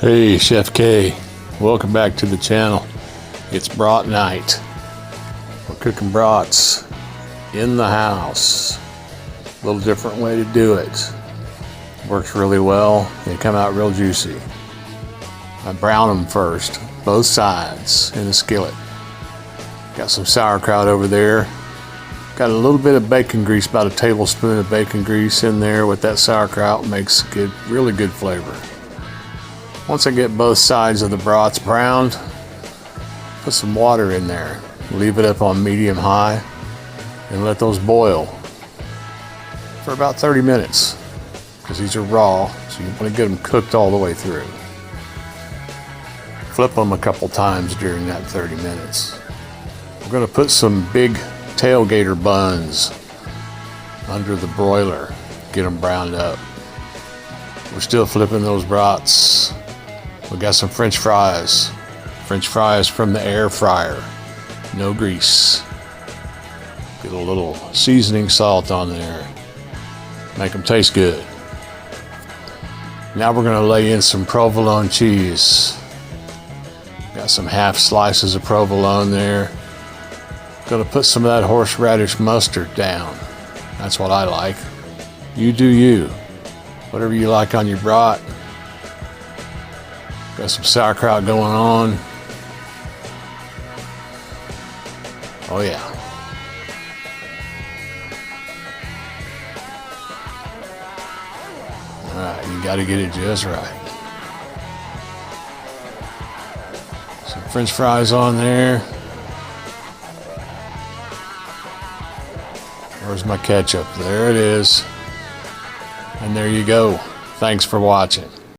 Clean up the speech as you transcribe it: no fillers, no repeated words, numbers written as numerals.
Hey, Chef K, welcome back to the channel. It's brat night. We're cooking brats in the house. A little different way to do it. Works really well. They come out real juicy. I brown them first, both sides in the skillet. Got some sauerkraut over there. Got a little bit of bacon grease, about a tablespoon of bacon grease in there with that sauerkraut. Makes good, really good flavor. Once I get both sides of the brats browned, put some water in there. Leave it up on medium high and let those boil for about 30 minutes because these are raw, so you want to get them cooked all the way through. Flip them a couple times during that 30 minutes. We're going to put some big tailgater buns under the broiler, get them browned up. We're still flipping those brats. We got some French fries. French fries from the air fryer. No grease. Get a little seasoning salt on there. Make them taste good. Now we're going to lay in some provolone cheese. Got some half slices of provolone there. Going to put some of that horseradish mustard down. That's what I like. You do you. Whatever you like on your brat. Got some sauerkraut going on. Oh yeah. Alright, you gotta get it just right. Some French fries on there. Where's my ketchup? There it is. And there you go. Thanks for watching.